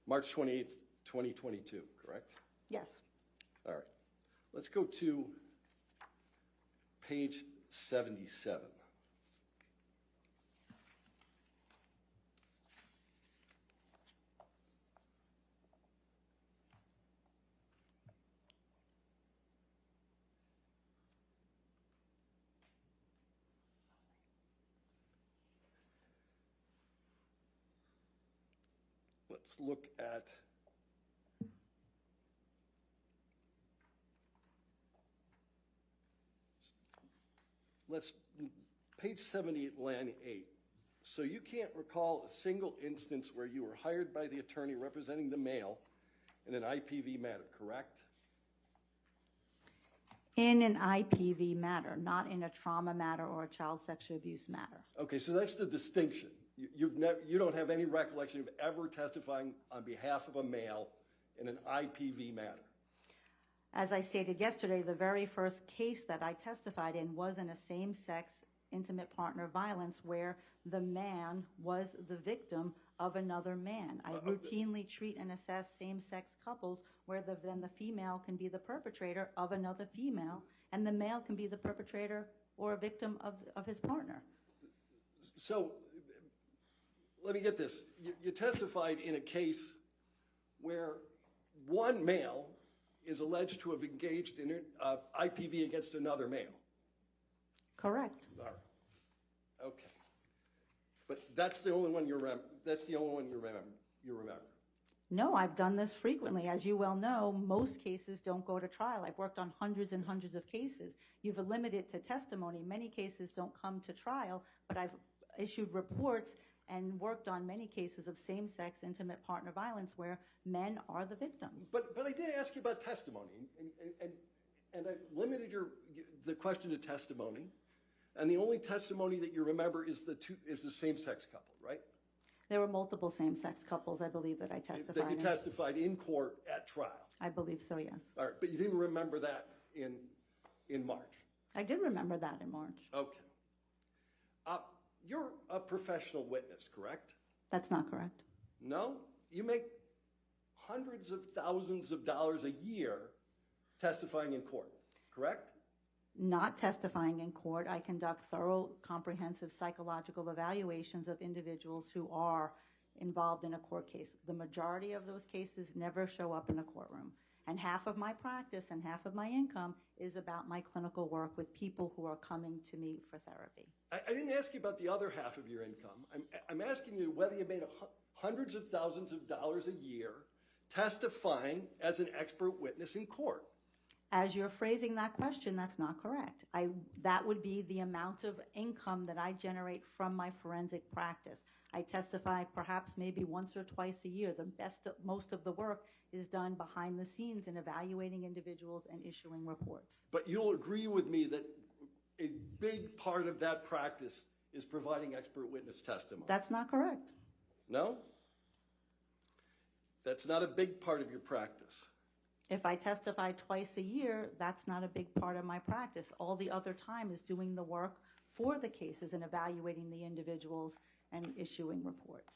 March 28th, 2022, correct? Yes. All right. Let's go to page 77. Let's look at page 78, line 8. So you can't recall a single instance where you were hired by the attorney representing the male in an IPV matter, correct? In an IPV matter, not in a trauma matter or a child sexual abuse matter. Okay, so that's the distinction. You don't have any recollection of ever testifying on behalf of a male in an IPV matter. As I stated yesterday, the very first case that I testified in was in a same-sex intimate partner violence where the man was the victim of another man. I routinely treat and assess same-sex couples where then the female can be the perpetrator of another female and the male can be the perpetrator or a victim of his partner. So let me get this. You testified in a case where one male is alleged to have engaged in IPV against another male. Correct. All right. Okay. But that's the only one you remember. That's the only one you remember. No, I've done this frequently. As you well know, most cases don't go to trial. I've worked on hundreds and hundreds of cases. You've limited it to testimony. Many cases don't come to trial, but I've issued reports and worked on many cases of same-sex intimate partner violence where men are the victims. But I did ask you about testimony, and I limited the question to testimony, and the only testimony that you remember is the same-sex couple, right? There were multiple same-sex couples, I believe, that I testified That you testified in court at trial. I believe so, yes. All right, but you didn't remember that in March. I did remember that in March. Okay. You're a professional witness, correct? That's not correct. No? You make hundreds of thousands of dollars a year testifying in court, correct? Not testifying in court. I conduct thorough, comprehensive psychological evaluations of individuals who are involved in a court case. The majority of those cases never show up in a courtroom. And half of my practice and half of my income is about my clinical work with people who are coming to me for therapy. I didn't ask you about the other half of your income. I'm asking you whether you made hundreds of thousands of dollars a year testifying as an expert witness in court. As you're phrasing that question, that's not correct. That would be the amount of income that I generate from my forensic practice. I testify perhaps maybe once or twice a year. Most of the work is done behind the scenes in evaluating individuals and issuing reports. But you'll agree with me that a big part of that practice is providing expert witness testimony. That's not correct. No? That's not a big part of your practice. If I testify twice a year, that's not a big part of my practice. All the other time is doing the work for the cases and evaluating the individuals and issuing reports.